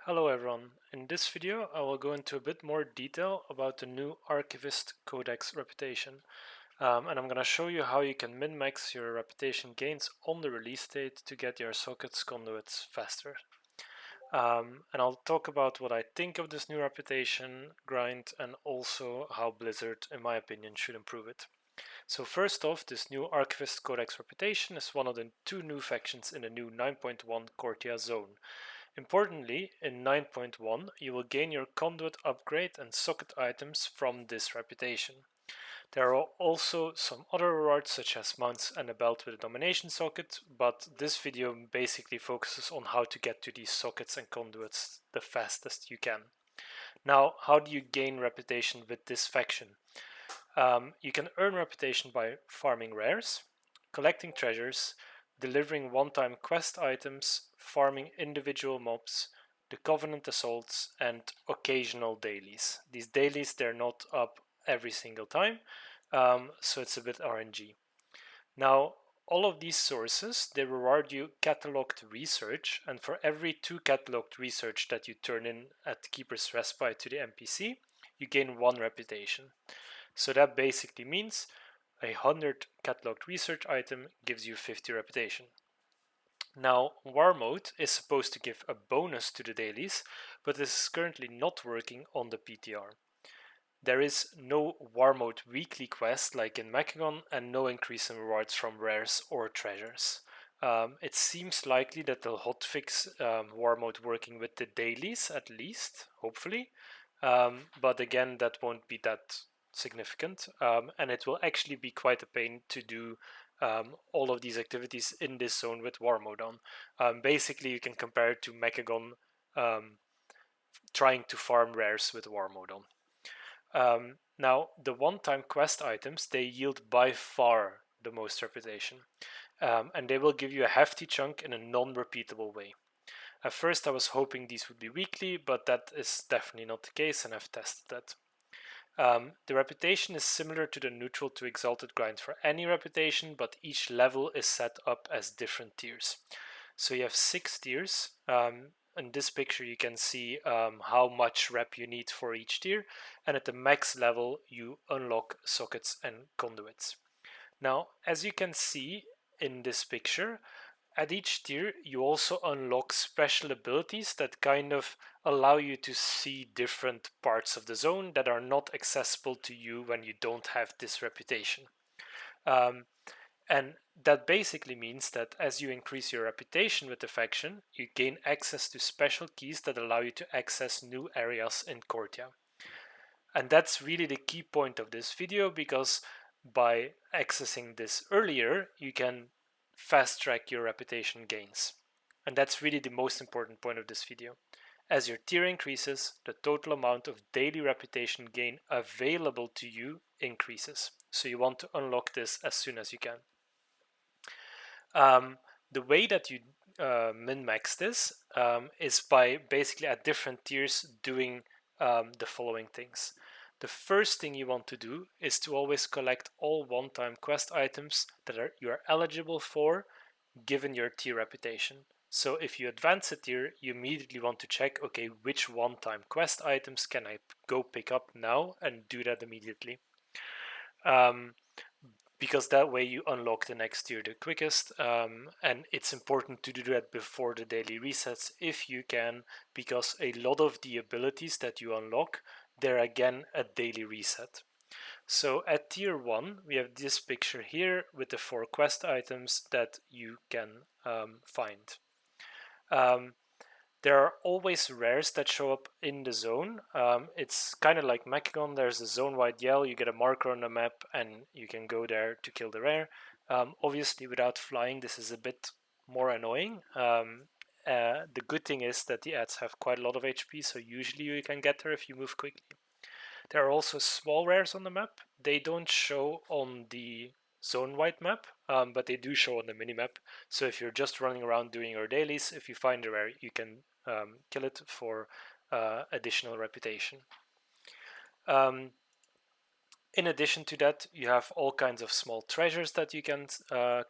Hello everyone, in this video I will go into a bit more detail about the new Archivist Codex reputation and I'm going to show you how you can min-max your reputation gains on the release date to get your sockets conduits faster. And I'll talk about what I think of this new reputation grind and also how Blizzard, in my opinion, should improve it. So first off, this new Archivist Codex reputation is one of the two new factions in the new 9.1 Korthia zone. Importantly, in 9.1 you will gain your conduit upgrade and socket items from this reputation. There are also some other rewards such as mounts and a belt with a domination socket, but this video basically focuses on how to get to these sockets and conduits the fastest you can. Now, how do you gain reputation with this faction? You can earn reputation by farming rares, collecting treasures, delivering one-time quest items, farming individual mobs, the Covenant assaults, and occasional dailies. These dailies, they're not up every single time, so it's a bit RNG. Now, all of these sources, they reward you cataloged research, and for every 2 cataloged research that you turn in at Keeper's Respite to the NPC, you gain 1 reputation. So that basically means 100 cataloged research item gives you 50 reputation. Now, War Mode is supposed to give a bonus to the dailies, but this is currently not working on the PTR. There is no War Mode weekly quest like in Macagon and no increase in rewards from rares or treasures. It seems likely that they'll hotfix War Mode working with the dailies at least, hopefully. But again, that won't be that significant, and it will actually be quite a pain to do all of these activities in this zone with War Mode on. Basically, you can compare it to Mechagon trying to farm rares with War Mode on. Now, the one-time quest items, they yield by far the most reputation, and they will give you a hefty chunk in a non-repeatable way. At first I was hoping these would be weekly, but that is definitely not the case and I've tested that. The reputation is similar to the neutral to exalted grind for any reputation, but each level is set up as different tiers. So you have 6 tiers. In this picture you can see how much rep you need for each tier, and at the max level you unlock sockets and conduits. Now, as you can see in this picture, at each tier you also unlock special abilities that kind of allow you to see different parts of the zone that are not accessible to you when you don't have this reputation. And that basically means that as you increase your reputation with the faction, you gain access to special keys that allow you to access new areas in Korthia. And that's really the key point of this video, because by accessing this earlier, you can fast track your reputation gains. And that's really the most important point of this video. As your tier increases, the total amount of daily reputation gain available to you increases. So you want to unlock this as soon as you can. The way that you min-max this is by basically at different tiers doing the following things. The first thing you want to do is to always collect all one-time quest items that you are eligible for given your tier reputation. So if you advance a tier, you immediately want to check, okay, which one-time quest items can I go pick up now and do that immediately. Because that way you unlock the next tier the quickest, and it's important to do that before the daily resets if you can, because a lot of the abilities that you unlock, they're again a daily reset. So at tier 1 we have this picture here with the 4 quest items that you can find. There are always rares that show up in the zone. It's kind of like Mechagon. There's a zone-wide yell. You get a marker on the map and you can go there to kill the rare. Obviously, without flying, this is a bit more annoying. The good thing is that the ads have quite a lot of HP, so usually you can get there if you move quickly. There are also small rares on the map. They don't show on the zone-wide map, but they do show on the mini-map. So if you're just running around doing your dailies, if you find a rare, you can kill it for additional reputation. In addition to that, you have all kinds of small treasures that you can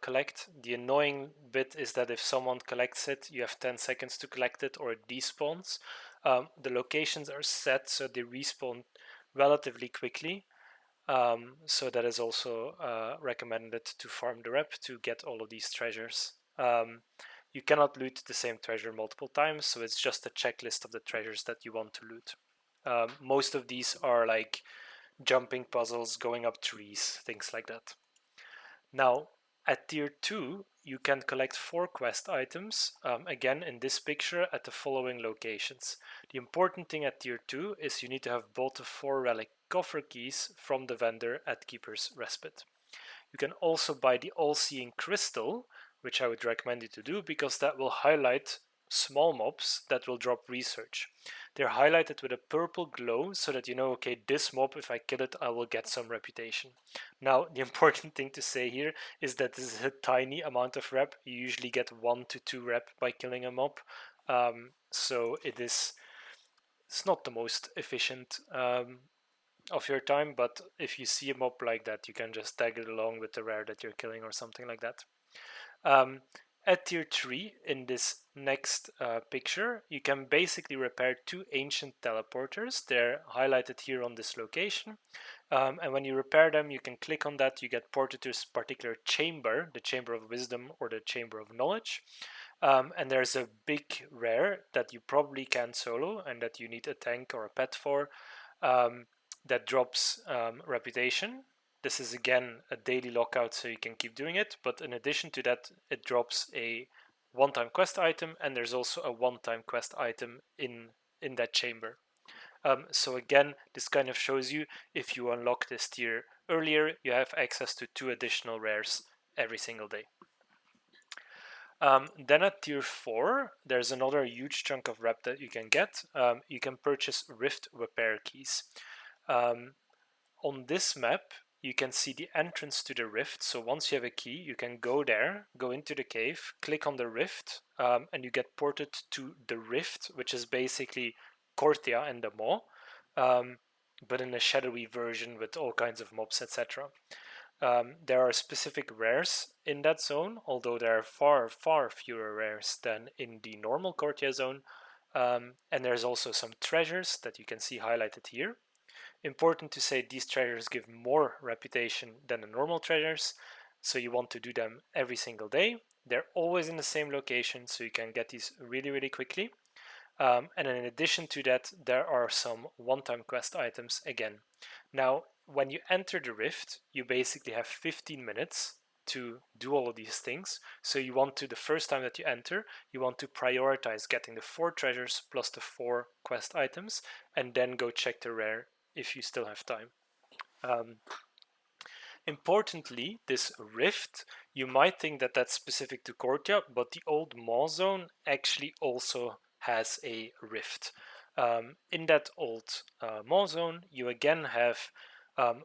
collect. The annoying bit is that if someone collects it, you have 10 seconds to collect it or it despawns. The locations are set so they respawn relatively quickly. So that is also recommended to farm the rep to get all of these treasures. You cannot loot the same treasure multiple times, so it's just a checklist of the treasures that you want to loot. Most of these are like jumping puzzles, going up trees, things like that. Now, at tier 2, you can collect 4 quest items, again in this picture at the following locations. The important thing at tier 2 is you need to have bought the 4 relic coffer keys from the vendor at Keeper's Respite. You can also buy the All-Seeing Crystal, which I would recommend you to do because that will highlight small mobs that will drop research. They're highlighted with a purple glow so that you know, okay, this mob, if I kill it, I will get some reputation. Now, the important thing to say here is that this is a tiny amount of rep. You usually get 1 to 2 rep by killing a mob. So it's not the most efficient of your time, but if you see a mob like that, you can just tag it along with the rare that you're killing or something like that. At tier 3, in this next picture, you can basically repair 2 ancient teleporters. They're highlighted here on this location. And when you repair them, you can click on that. You get ported to a particular chamber, the Chamber of Wisdom or the Chamber of Knowledge. And there's a big rare that you probably can solo and that you need a tank or a pet for that drops reputation. This is again a daily lockout, so you can keep doing it. But in addition to that, it drops a one-time quest item, and there's also a one-time quest item in that chamber. So again, this kind of shows you if you unlock this tier earlier, you have access to 2 additional rares every single day. Then at tier 4, there's another huge chunk of rep that you can get. You can purchase Rift repair keys. On this map, you can see the entrance to the rift. So once you have a key, you can go there, go into the cave, click on the rift, and you get ported to the rift, which is basically Korthia and the Maw, but in a shadowy version with all kinds of mobs, etc. There are specific rares in that zone, although there are far, far fewer rares than in the normal Korthia zone. And there's also some treasures that you can see highlighted here. Important to say these treasures give more reputation than the normal treasures, so you want to do them every single day. They're always in the same location, so you can get these really, really quickly. And in addition to that, there are some one-time quest items again. Now, when you enter the rift, you basically have 15 minutes to do all of these things. So you want to, the first time that you enter, you want to prioritize getting the 4 treasures plus the 4 quest items, and then go check the rare if you still have time. Importantly, this rift, you might think that that's specific to Korthia, but the old Maw zone actually also has a rift. In that old Maw zone, you again have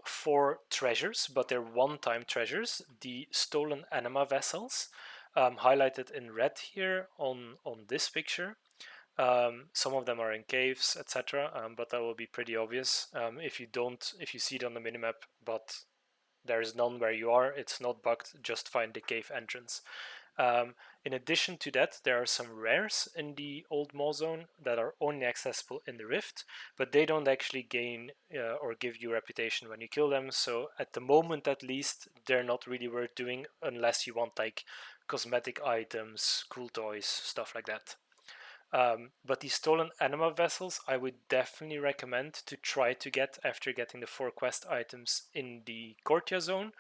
4 treasures, but they're one-time treasures. The stolen anima vessels, highlighted in red here on this picture. Some of them are in caves, etc., but that will be pretty obvious if you see it on the minimap, but there is none where you are. It's not bugged. Just find the cave entrance. In addition to that, there are some rares in the old Maw zone that are only accessible in the rift, but they don't actually gain or give you reputation when you kill them. So at the moment, at least, they're not really worth doing unless you want like cosmetic items, cool toys, stuff like that. But these stolen anima vessels, I would definitely recommend to try to get after getting the 4 quest items in the Korthia zone,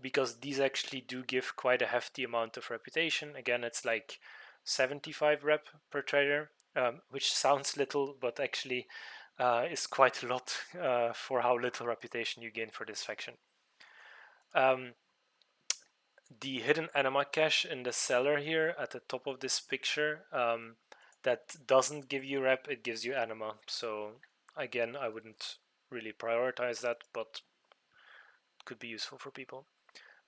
because these actually do give quite a hefty amount of reputation. Again, it's like 75 rep per treasure, which sounds little, but actually is quite a lot for how little reputation you gain for this faction. The hidden anima cache in the cellar here at the top of this picture, that doesn't give you rep, it gives you anima. So again, I wouldn't really prioritize that, but could be useful for people.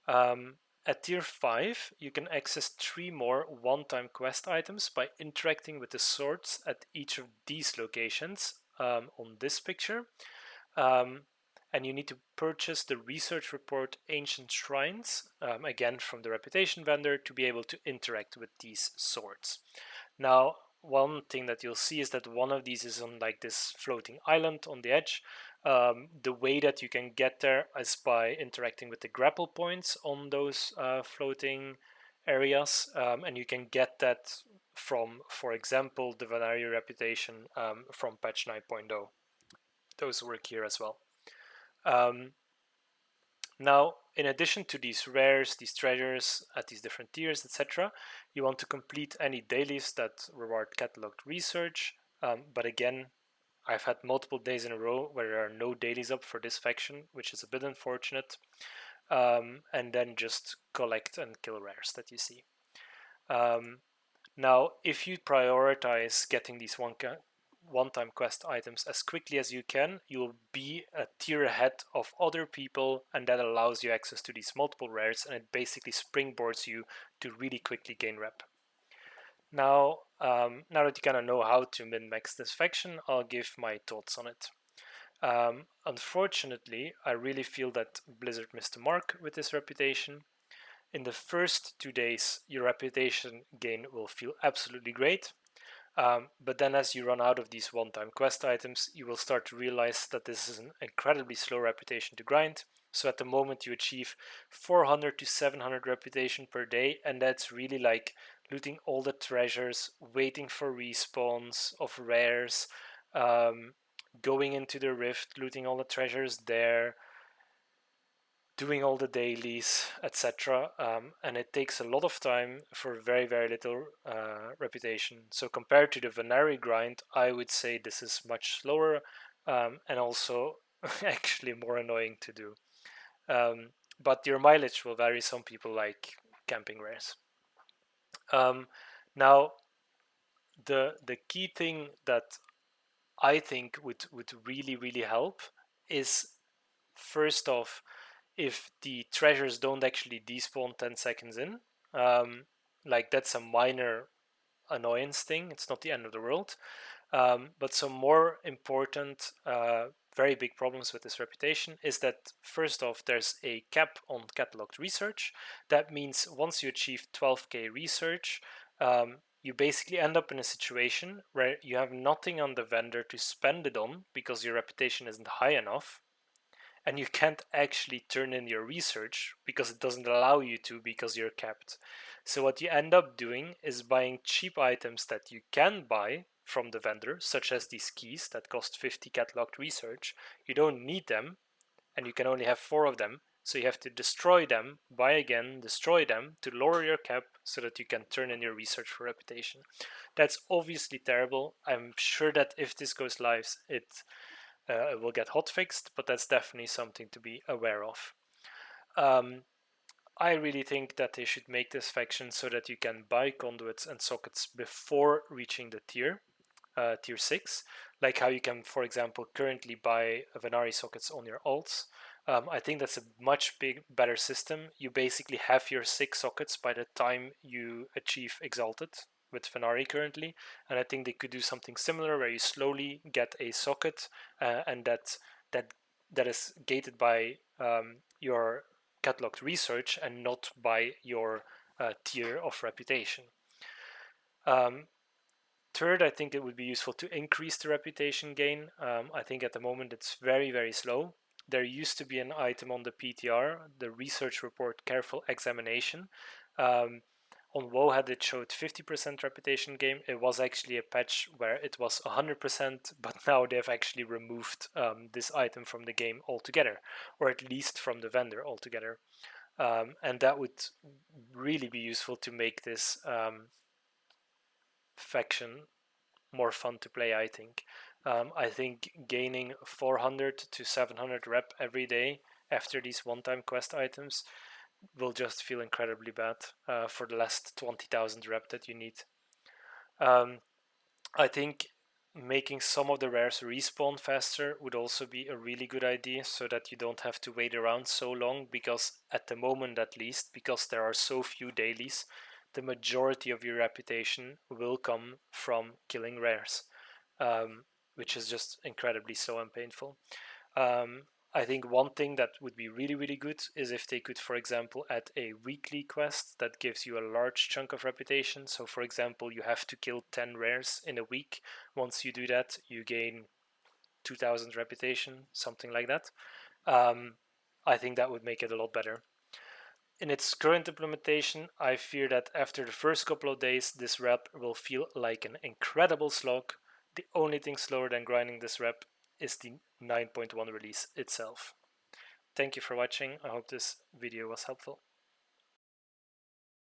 At tier 5, you can access 3 more one-time quest items by interacting with the swords at each of these locations on this picture. and you need to purchase the research report Ancient Shrines, again from the reputation vendor, to be able to interact with these swords. Now, one thing that you'll see is that one of these is on like this floating island on the edge. The way that you can get there is by interacting with the grapple points on those floating areas, and you can get that from, for example, the Vanari reputation from patch 9.0. Those work here as well. Now, in addition to these rares, these treasures at these different tiers, etc., you want to complete any dailies that reward cataloged research. But again, I've had multiple days in a row where there are no dailies up for this faction, which is a bit unfortunate. And then just collect and kill rares that you see. Now, if you prioritize getting these one-time quest items as quickly as you can, you'll be a tier ahead of other people, and that allows you access to these multiple rares, and it basically springboards you to really quickly gain rep. Now that you kind of know how to min-max this faction, I'll give my thoughts on it. Unfortunately, I really feel that Blizzard missed the mark with this reputation. In the first 2 days, your reputation gain will feel absolutely great. But then as you run out of these one-time quest items, you will start to realize that this is an incredibly slow reputation to grind. So at the moment you achieve 400 to 700 reputation per day, and that's really like looting all the treasures, waiting for respawns of rares, going into the rift, looting all the treasures there, doing all the dailies, etc. And it takes a lot of time for very, very little reputation. So compared to the Vanari grind, I would say this is much slower and also actually more annoying to do. But your mileage will vary. Some people like camping rares. Now, the key thing that I think would really, really help is, first off, if the treasures don't actually despawn 10 seconds in. Like, that's a minor annoyance thing. It's not the end of the world. But some more important, very big problems with this reputation is that, first off, there's a cap on cataloged research. That means once you achieve 12k research, you basically end up in a situation where you have nothing on the vendor to spend it on because your reputation isn't high enough, and you can't actually turn in your research because it doesn't allow you to because you're capped. So what you end up doing is buying cheap items that you can buy from the vendor, such as these keys that cost 50 cataloged research. You don't need them, and you can only have 4 of them, so you have to destroy them, buy again, destroy them to lower your cap so that you can turn in your research for reputation. That's obviously terrible. I'm sure that if this goes live, it will get hotfixed, but that's definitely something to be aware of. I really think that they should make this faction so that you can buy conduits and sockets before reaching the tier 6, like how you can, for example, currently buy Vanari sockets on your alts. I think that's a much better system. You basically have your 6 sockets by the time you achieve Exalted with Vanari currently, and I think they could do something similar where you slowly get a socket, and that is gated by your cataloged research and not by your tier of reputation. Third, I think it would be useful to increase the reputation gain. I think at the moment it's very, very slow. There used to be an item on the PTR, the research report careful examination. On WoW had it showed 50% reputation gain. It was actually a patch where it was 100%, but now they've actually removed this item from the game altogether, or at least from the vendor altogether. And that would really be useful to make this faction more fun to play, I think. I think gaining 400 to 700 rep every day after these one-time quest items will just feel incredibly bad for the last 20,000 rep that you need. I think making some of the rares respawn faster would also be a really good idea, so that you don't have to wait around so long, because at the moment, at least, because there are so few dailies, the majority of your reputation will come from killing rares, which is just incredibly slow and painful. I think one thing that would be really good is if they could, for example, add a weekly quest that gives you a large chunk of reputation. So for example, you have to kill 10 rares in a week. Once you do that, you gain 2000 reputation, something like that. I think that would make it a lot better. In its current implementation, I fear that after the first couple of days, this rep will feel like an incredible slog. The only thing slower than grinding this rep is the 9.1 release itself. Thank you for watching. I hope this video was helpful.